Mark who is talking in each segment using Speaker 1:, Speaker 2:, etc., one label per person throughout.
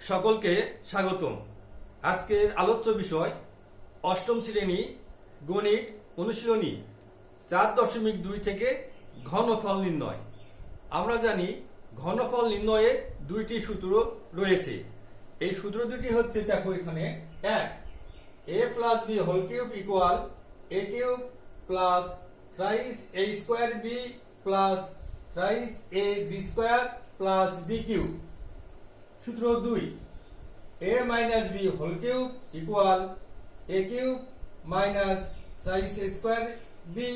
Speaker 1: সকলকে স্বাগতম। আজকের আলোচ্য বিষয় অষ্টম শ্রেণী গণিত অনুশীলনী 4.2 থেকে ঘনফল নির্ণয়। আমরা জানি ঘনফল নির্ণয়ে দুইটি সূত্র রয়েছে। এই সূত্র দুটি হচ্ছে, দেখো এখানে, এক, a plus b whole cube equal a cube plus thrice a square b plus thrice a b square plus b cube. সূত্র 2, a minus b whole cube equal a cube minus thrice a square b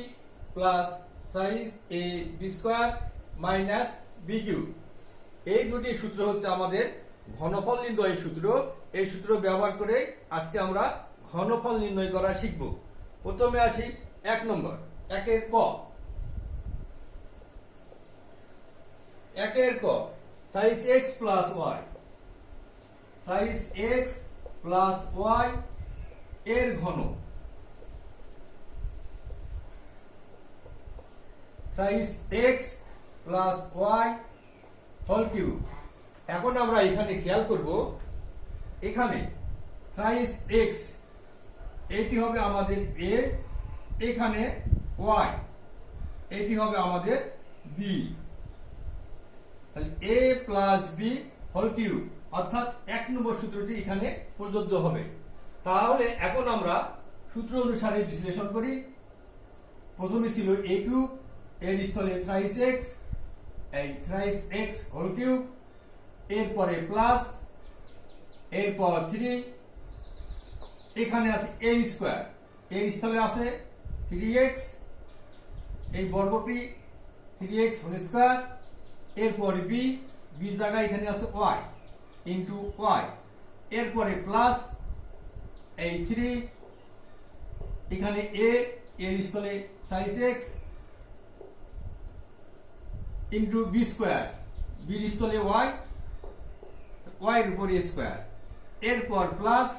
Speaker 1: plus thrice a b square minus b cube. এই দুটি সূত্র হচ্ছে আমাদের ঘনফল নির্ণয়ের সূত্র। এই সূত্র ব্যবহার করে আজকে আমরা ঘনফল নির্ণয় করা শিখব। প্রথমে আসি 1 নম্বর, 1-এর ক। 1-এর ক, thrice x plus y, thrice x plus y এর ঘন, thrice x plus y whole cube. এখন আমরা এখানে খেয়াল করব, এখানে থ্রাইস এক্স এটি হবে আমাদের এ, এখানে ওয়াই এটি হবে আমাদের বি। তাহলে এ প্লাস বি হোল কিউব, অর্থাৎ 1 নম্বর সূত্রটি এখানে প্রযোজ্য হবে। তাহলে এখন আমরা সূত্র অনুসারে বিশ্লেষণ করি। প্রথমে ছিল a কিউব, এর স্থলে থ্রাইস এক্স, এই থ্রাইস এক্স হোল কিউব, এরপরে প্লাস, এরপর 3, এখানে আছে a স্কোয়ার, এর স্থলে আছে 3x, এই বর্গটি 3x হোল স্কোয়ার, এরপর বি, বি জায়গায় এখানে আছে y ইন্টু ওয়াই, এরপরে প্লাস এই 3, এখানে a, এর স্থলে thrice X into B square, বির স্থলে ওয়াই, ওয়াই এর উপরে স্কোয়ার, এরপর প্লাস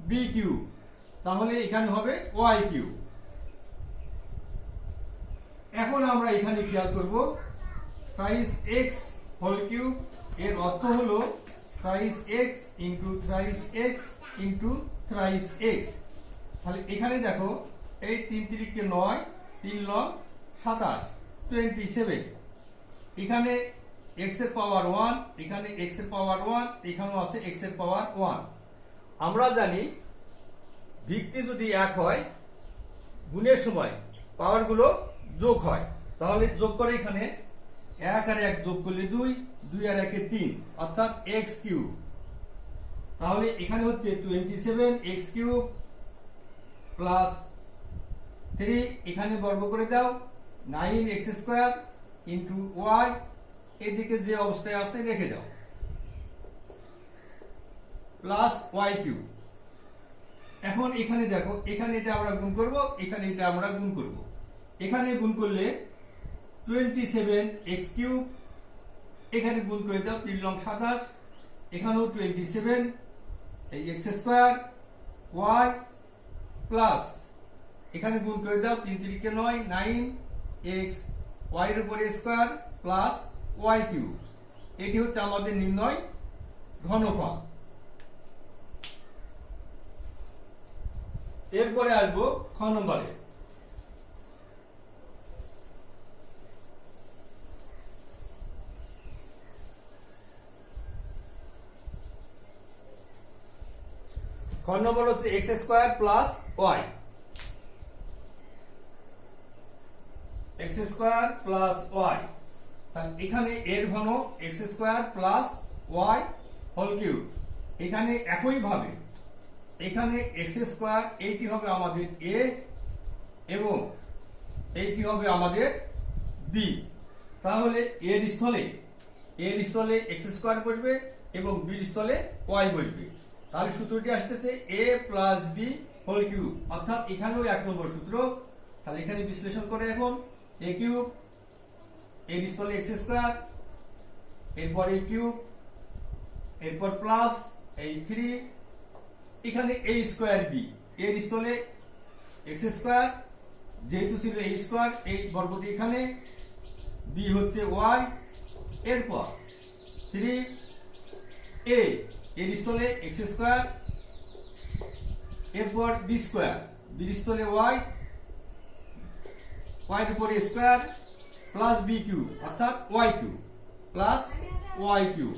Speaker 1: বি কিউব, তাহলে এখানে হবে ওয়াই কিউব। এখন আমরা এখানে খেয়াল করব, থ্রাইস এক্স হোল কিউব এর অর্থ হলো thrice X into thrice X into thrice x. তাহলে এখানে দেখো, এই 3 3 9, 3 9 27, 27, এখানে x এর পাওয়ার 1, এখানে x এর পাওয়ার 1, এখানেও আছে x এর পাওয়ার 1। আমরা জানি ভিত্তি যদি এক হয়, গুণের সময় পাওয়ারগুলো যোগ হয়। তাহলে যোগ করে এখানে 1 আর 1 যোগ করলে 2, 2 আর 1 3, অর্থাৎ x কিউব। তাহলে এখানে হচ্ছে 27x কিউব প্লাস 3, এখানে বর্গ করে দাও 9x স্কোয়ার ইন্টু ওয়াই, এদিকে যে অবস্থায় আছে রেখে দাও, প্লাস ওয়াই কিউব। এখন এখানে দেখো, এখানে এটা আমরা গুণ করব, এখানে এটা আমরা গুণ করব। এখানে গুণ করলে 27x কিউব, এখানে গুণ করে দাও 3 লং 27, এখানেও 27, এই x স্কোয়ার ওয়াই প্লাস, এখানে গুণ করে দাও 3 3 9, 9x ওয়াই এর উপরে স্কোয়ার প্লাস ওয়াই কিউব। এটি হচ্ছে আমাদের নির্ণয় ঘনফল। এরপরে আসবো খ নম্বরে। খ নম্বর হচ্ছে x square plus y, x square plus y. তাহলে এখানে এর ঘন x square plus y whole cube. এখানে একইভাবে এখানে এক্স স্কোয়ার, এইটি হবে আমাদের এ এবং এইটি হবে আমাদের বি। তাহলে এর স্থলে এক্স স্কোয়ার বসবে এবং বির স্থলে ওয়াই বসবে। তাহলে সূত্রটি আসতেছে a plus b whole cube, অর্থাৎ এখানেও 1 নম্বর সূত্র। তাহলে এখানে বিশ্লেষণ করে এখন a কিউব, এর স্থলে এক্স স্কোয়ার, এরপর a কিউব, এরপর প্লাস এই 3, এখানে a স্কোয়ার বি, এর স্থলে এক্স স্কোয়ার, যেহেতু ছিল a স্কোয়ার, এই বর্গটি এখানে, বি হচ্ছে ওয়াই, এরপর 3, এ এর স্থলে এক্স স্কোয়ার, এরপর বি স্কোয়ার, বির স্থলে ওয়াই, ওয়াই এর উপর a square plus b cube অর্থাৎ y cube plus y cube.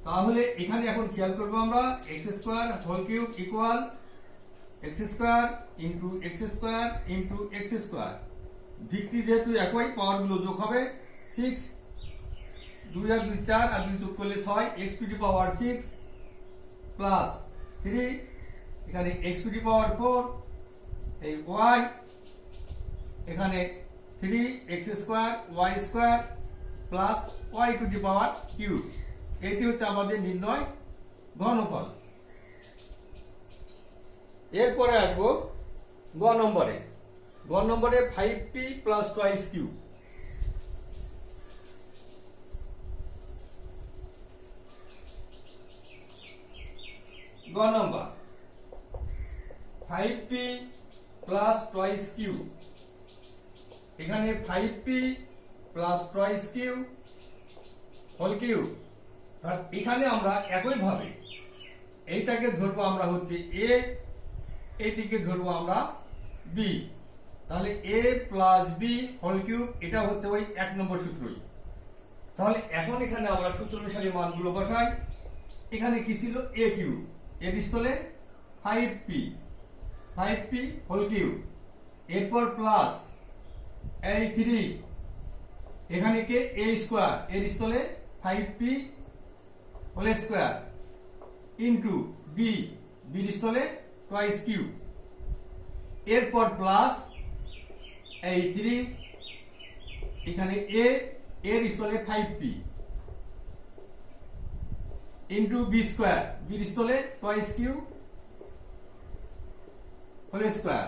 Speaker 1: তাহলে এখানে এখন খেয়াল করবো আমরা x square whole cube equal x square into x square into x square. ভিত্তি যেহেতু একই, পাওয়ার গুলো যোগ হবে 6, 2 আর 2 4 আর 2 যোগ করলে 6 x two the power 6 plus 3 এখানে এক্স টু দি পাওয়ার 4 এই ওয়াই এখানে 3 x square y square plus y to the power cube. এটি হচ্ছে আমাদের নির্ণয় ঘনফল। এরপরে আসবো গ নম্বরে। গ নম্বরে 5p প্লাস টুয়াইস কিউ। গ নম্বর 5p প্লাস টুয়াইস কিউ। এখানে 5p plus twice q whole cube. এখানে আমরা একই ভাবে এইটাকে ধরবো আমরা হচ্ছে এ, এইটিকে ধরবো আমরা বি। তাহলে এ প্লাস বি হোল কিউব এটা হচ্ছে ওই 1 নম্বর সূত্রই। তাহলে এখন এখানে আমরা সূত্র অনুসারে মানগুলো বসাই। এখানে কি ছিল এ কিউ, এর স্থলে 5p হোল কিউব, এরপর প্লাস এই 3 এখানে কে এ স্কোয়ার এর স্থলে 5p whole square into B, বির স্থলে টুয়াইস কিউ, এরপর প্লাস এই 3 এখানে এ এর স্থলে 5p ইন্টু বি স্কোয়ার, বির স্থলে টুয়াইস কিউ হোল স্কোয়ার,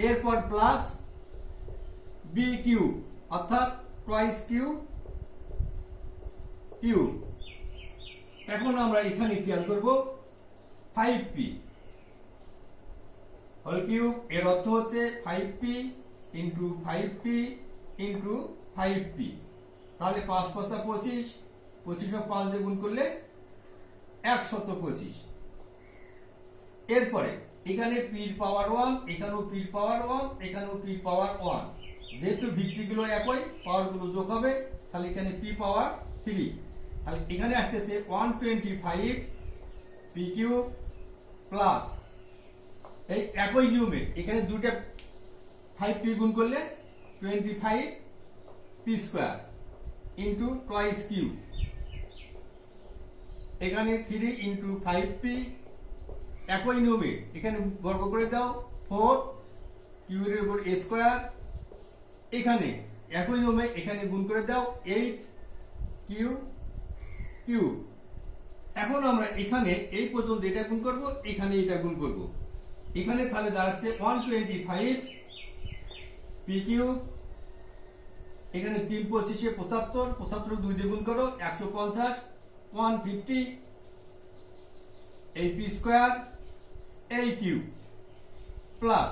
Speaker 1: এরপর প্লাস বি কিউ অর্থাৎ টুয়াইস কিউ কিউ। এখন আমরা এখানে খেয়াল করব 5p হোল কিউব এর অর্থ হচ্ছে 5p into 5p into 5p। তাহলে 5 5 25, 25 5 দিয়ে গুণ করলে 125। এরপরে এখানে p এর পাওয়ার 1, এখানেও p এর পাওয়ার 1, এখানেও p এর পাওয়ার 1। যেহেতু ভিত্তিগুলো একই, পাওয়ার গুলো যোগ হবে, তাহলে এখানে p পাওয়ার 3। তাহলে এখানে আসতেছে 125 p কিউব প্লাস এই একই নিয়মে এখানে দুটো 5p গুণ করলে 25 p square into twice q, এখানে 3 ইন্টু 5p একই নিয়মে এখানে বর্গ করে দাও 4 কিউ এর উপর a স্কয়ার, এখানে একই নিয়মে এখানে গুণ করে দাও 8 কিউ কিউ। এখন আমরা এখানে এই পর্যন্ত এটা গুণ করব, এখানে এটা গুণ করব। এখানে তাহলে দাঁড়াচ্ছে 125 পি কিউব, এখানে 3 25 75, 75 2 দিয়ে গুণ করো 150, 150 এই পি স্কয়ার এই কিউ প্লাস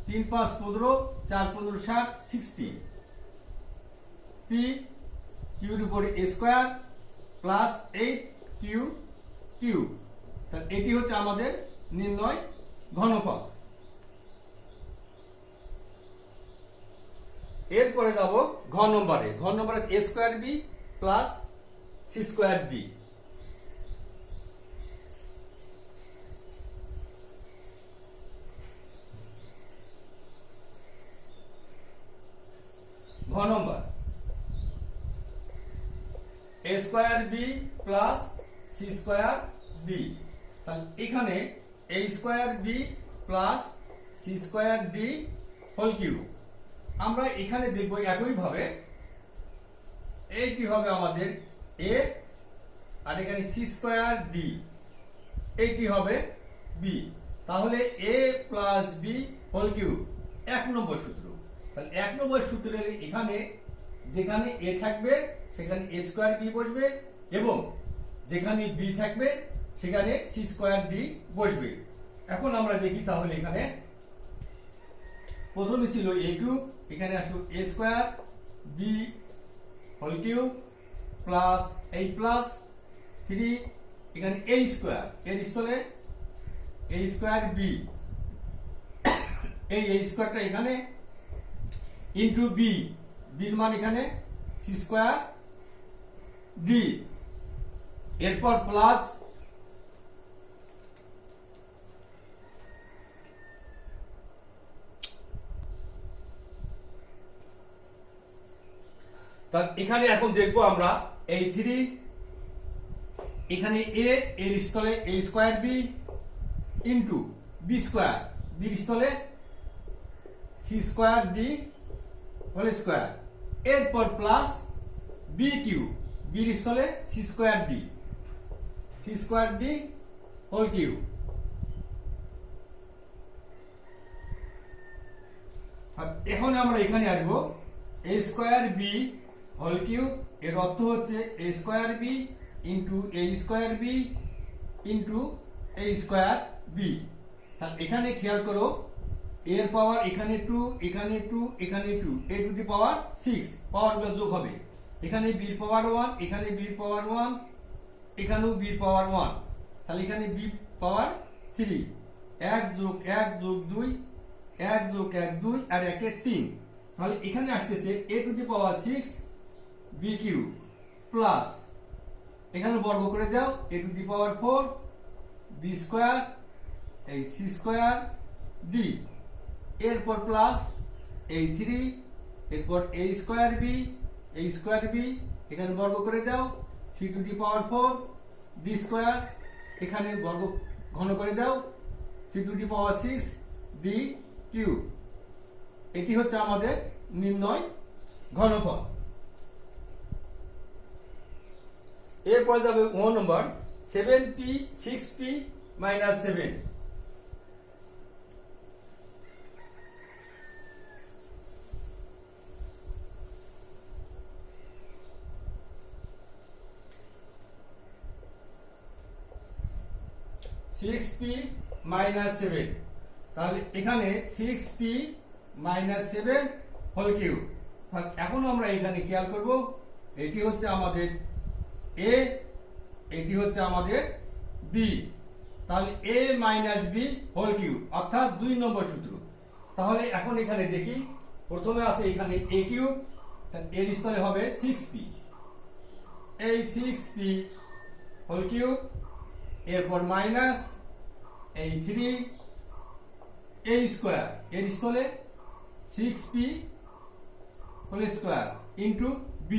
Speaker 1: 3 5 15, 4 15 60, 60 পি কিউর উপরে এ স্কয়ার প্লাস 8 কিউ কিউ। তাহলে এটি হচ্ছে আমাদের নির্ণয় ঘনফল। এরপরে যাব ঘ নম্বরে। ঘ নম্বরে a square b plus c square d। ঘ নম্বর a square b plus c square d। তাহলে এখানে a square b plus c square d whole cube. আমরা এখানে দেখব একই ভাবে এই কি হবে আমাদের a আর এখানে c স্কয়ার d, এইটি হবে b। তাহলে a প্লাস b হোল কিউব 1 নম্বর সূত্র। তাহলে 1 নম্বর সূত্রের এখানে যেখানে a থাকবে সেখানে a স্কয়ার b বসবে এবং যেখানে b থাকবে সেখানে c স্কয়ার d বসবে। এখন আমরা দেখি তাহলে এখানে প্রথমে ছিল a কিউব, এখানে আসলো a square b whole cube plus এই প্লাস 3 এখানে a স্কয়ার এর স্থলে a স্কয়ার b এই a স্কয়ারটা এখানে ইনটু b এর মান এখানে c স্কয়ার d এরপর প্লাস তার এখানে এখন দেখবো আমরা এই 3 এখানে a এর স্থলে a square b into b square b এর স্থলে c square d whole square এরপর প্লাস b কিউব b এর স্থলে c square d whole cube. আর এখন আমরা এখানে আসবো a square b whole cube এর অর্থ হচ্ছে a square b into a square b into a square b। তাহলে এখানে খেয়াল করো এর পাওয়ার এখানে 2 এখানে 2 এখানে 2 a টু দি পাওয়ার 6 পাওয়ার গুলো যোগ হবে এখানে b এর পাওয়ার 1 এখানে b এর পাওয়ার 1 এখানেও b এর পাওয়ার 1 তাহলে এখানে b পাওয়ার 3 1 যোগ 1 যোগ 2 1 যোগ 1 2 আর 1 এর 3 তাহলে এখানে আসতেছে a two the power 6 b cube plus এখানে বর্গ করে দাও a two the power 4 b square এই c স্কয়ার d এরপর প্লাস এই 3 এরপর a স্কয়ার b এখানে বর্গ করে দাও c two the power 4 d square এখানে বর্গ ঘন করে দাও c two the power 6 d cube. এটি হচ্ছে আমাদের নির্ণয় ঘনফল। এরপর যাবে 1 নম্বর 7p 6p minus 7 6p minus 7 তাহলে এখানে 6p মাইনাস 7 হোল কিউব। তাহলে এখন আমরা এখানে খেয়াল করব এটি হচ্ছে আমাদের a এটি হচ্ছে আমাদের b তাহলে a minus b whole cube অর্থাৎ 2 নম্বর সূত্র। তাহলে এখন এখানে দেখি প্রথমে আছে এখানে a কিউব তাহলে এর স্থলে হবে 6p এই 6p হোল কিউব এরপর মাইনাস এই 3 a স্কয়ার এর স্থলে 6p whole square into b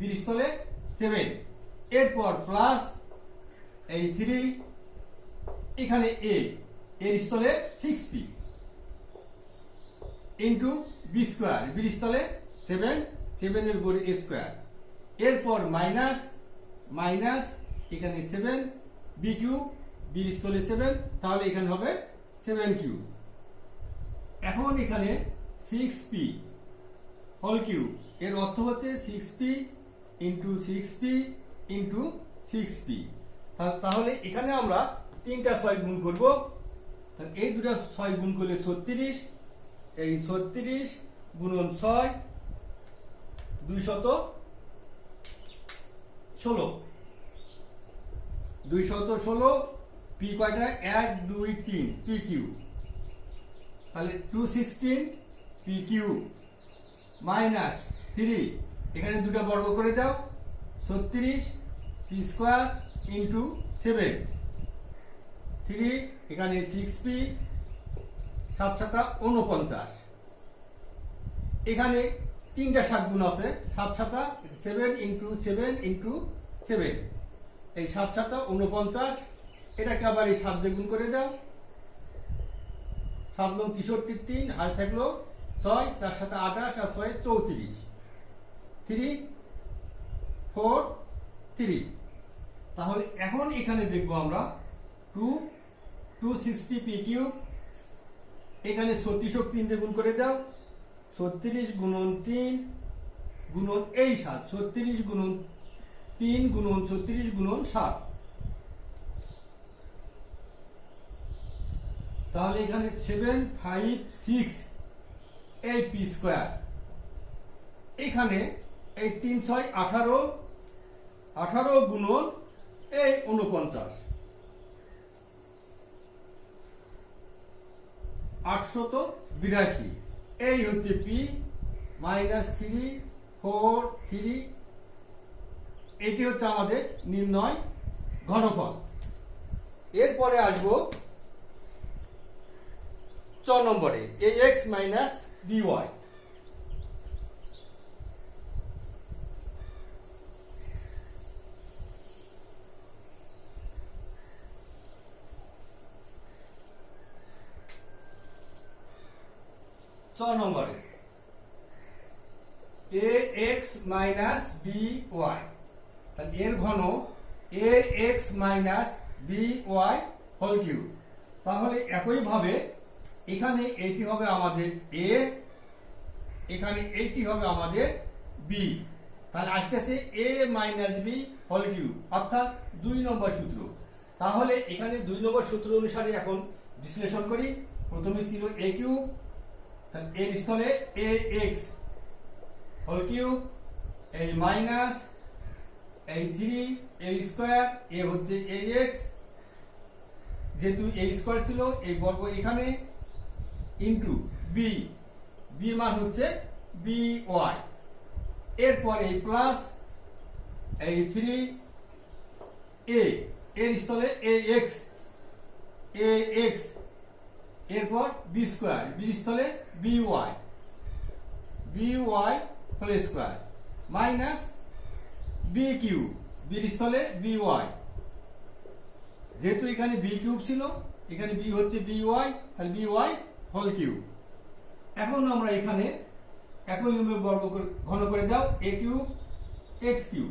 Speaker 1: এর স্থলে 7 এরপর প্লাস এই 3 এখানে a এর স্থলে 6p into b square b এর স্থলে 7 এর উপরে a স্কয়ার এরপর মাইনাস এখানে 7 b কিউব b এর স্থলে 7 তাহলে এখানে হবে 7 কিউব। এখন এখানে 6p হোল কিউব এর অর্থ হচ্ছে 6p into 6p into 6p তাহলে এখানে আমরা 3টা 6 গুণ করব তাহলে এই দুটো 6 গুণ করলে 36 এই 36 গুণন 6 216 p কয়টা 1 2 3 p কিউব তাহলে 216 p কিউব মাইনাস 3 এখানে দুটো বর্গ করে দাও 36 p স্কয়ার ইনটু 7 3 এখানে 6p 7 7 49 এখানে 3টা 7 গুণ আছে 7 7 7 ইনটু 7 ইনটু 7 এই 7 7 49 এটাকে আবার এই 7 দিয়ে গুণ করে দাও 7 লং 63 3 আর থাকলো 6 4 7 28 আর 6 34 3 4 3 তাহলে এখন এখানে দেখবো আমরা 260 p কিউব এখানে 36 3 দিয়ে গুণ করে দাও 36 গুণন 3 গুণন এই 7 36 গুণন 3 গুণন 36 গুণন 7 তাহলে এখানে 7 5 6 8p স্কয়ার এখানে এই 3 6 18 18 গুণন এই 49 882 এই হচ্ছে পি -3 4 3 এটি হচ্ছে আমাদের নির্ণয় ঘনফল। এরপরে আসবো 4 নম্বরে ax by। নম্বরে ax by, তাহলে এর ঘন ax by হোল কিউব। তাহলে একই ভাবে এখানে এটি হবে আমাদের a, এখানে এইটি হবে আমাদের b। তাহলে আসতেছে a b হোল কিউব, অর্থাৎ 2 নম্বর সূত্র। তাহলে এখানে 2 নম্বর সূত্র অনুসারে এখন বিশ্লেষণ করি। প্রথমে ছিল a কিউব, তাহলে এর স্থলে ax হোল কিউব, এই মাইনাস এই 3 a স্কয়ার, এ হচ্ছে ax, যেহেতু a স্কয়ার ছিল এই বর্গ এখানে, ইনটু b, b মান হচ্ছে by। এরপরে এই প্লাস এই 3 a, এর স্থলে ax, এরপর b স্কয়ার, b স্থলে by whole square, minus b cube, b স্থলে by, যেহেতু এখানে b কিউব ছিল এখানে b হচ্ছে by, তাহলে by হোল কিউব। এখন আমরা এখানে একই নিয়মে বর্গ ঘন করে দাও a কিউব x কিউব,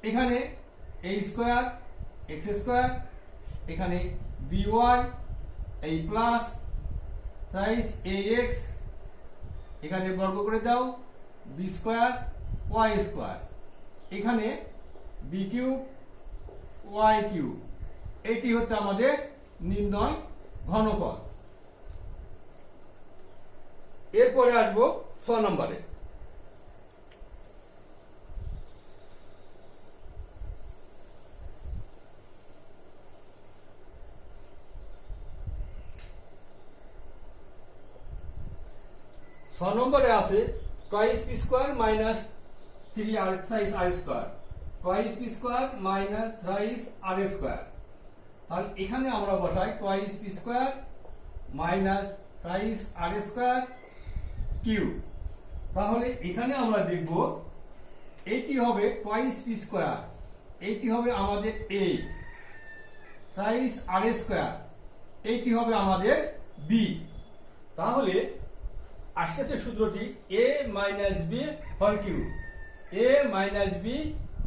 Speaker 1: এখানে a স্কয়ার x স্কয়ার, এখানে by, এই প্লাস রাইস ax, এখানে বর্গ করে দাও b স্কয়ার y স্কয়ার, এখানে b কিউব y কিউব। এটি হচ্ছে আমাদের নির্ণয় ঘনফল। এরপরে আসবো 6 নম্বরে। নম্বরে আছে টুয়াইস পি স্কয়ার মাইনাস 3 আর থ্রাইস আর square, twice P square minus thrice আর স্কয়ার। তাহলে এখানে আমরা বসাই twice P square minus thrice আর স্কয়ার কিউব। তাহলে এখানে আমরা দেখব এইটি হবে টুয়াইস পি স্কয়ার, এইটি হবে আমাদের a, থ্রাইস আর স্কয়ার এইটি হবে আমাদের b। তাহলে আসতেছে সূত্রটি a b whole cube, a b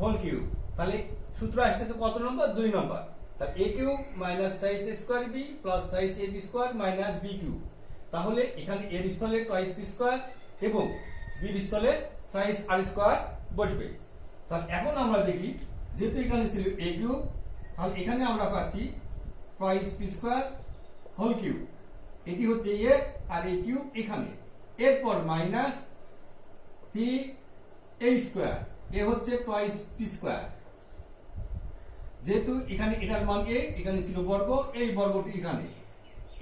Speaker 1: whole cube. তাহলে সূত্র আসতেছে কত নম্বর? 2 নম্বর। তাহলে a cube minus thrice a square b plus thrice ab square minus b cube. তাহলে এখানে এর স্থলে টুয়াইস b স্কয়ার এবং b এর স্থলে থ্রাইস r স্কয়ার বসবে। তাহলে এখন আমরা দেখি, যেহেতু এখানে ছিল a কিউব, তাহলে এখানে আমরা পাচ্ছি twice b square whole cube, এটি হচ্ছে a আর a কিউব এখানে। এরপর মাইনাস 3 a স্কয়ার, এ হচ্ছে টুয়াইস p স্কয়ার, যেহেতু এখানে এটার মান a, এখানে ছিল বর্গ, এই বর্গটি এখানে,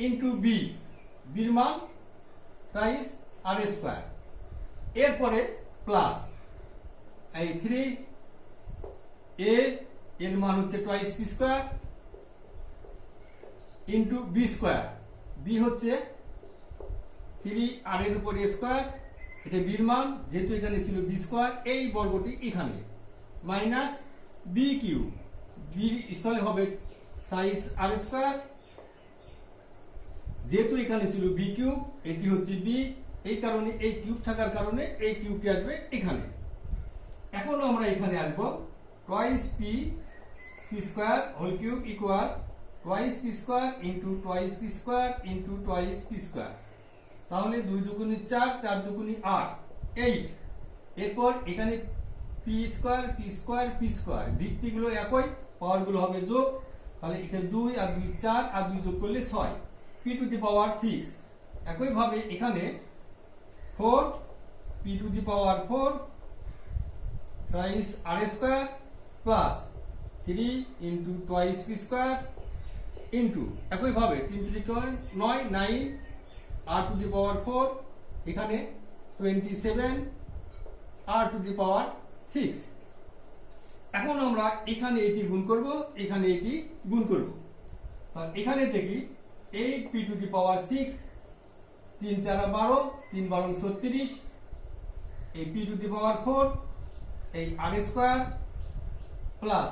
Speaker 1: ইনটু b, বির মান থ্রাইস আর স্কয়ার। এরপরে প্লাস এই 3 a, এর মান হচ্ছে twice p square, into b square, b হচ্ছে 3 আর এর উপর a স্কয়ার, এটা b এর মান, যেহেতু এখানে ছিল b স্কয়ার, এই বর্গটি এখানে, মাইনাস b কিউব, b এর স্থলে হবে থ্রাইস আর স্কয়ার, যেহেতু এখানে ছিল b কিউব, এটি হচ্ছে b, এই কারণে এই কিউব থাকার কারণে এই কিউবটি আসবে এখানে। এখন আমরা এখানে আসব twice p square whole cube equal twice p square into twice p square into twice p square. তাহলে 2 দুগুণে 4, 4 দুগুণে 8, 8। এরপর এখানে p square p square p square, ভিত্তিগুলো একই, পাওয়ারগুলো হবে যোগ। তাহলে এখানে 2 আর 2 4 আর 2 যোগ করলে 6, p টু দি পাওয়ার 6। একই ভাবে এখানে 4 p two the power 4 thrice r square plus 3 into twice P square into একইভাবে 3 9 9 আর টু দি পাওয়ার 4 এখানে 27 আর টু দি পাওয়ার 6। এখন আমরা এখানে এটি গুণ করব, এখানে এটি গুণ করব। তাহলে এখানে দেখি 8 পি টু দি পাওয়ার 6 3 4 12 3 12 36 এই পি টু দি পাওয়ার 4 এই আর স্কোয়ার প্লাস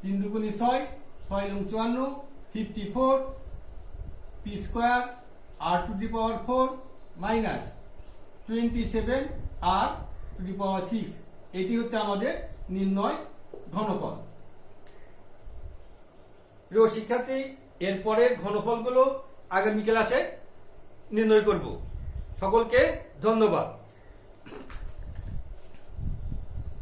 Speaker 1: 3 দুগুণে 6 6 লং 54 54 P square R to the power 4 minus 27 R to the power 6। এটি হচ্ছে আমাদের নির্ণয় ঘনফল। প্রিয় শিক্ষার্থী, এরপরের ঘনফলগুলো আগামী ক্লাসে নির্ণয় করব। সকলকে ধন্যবাদ।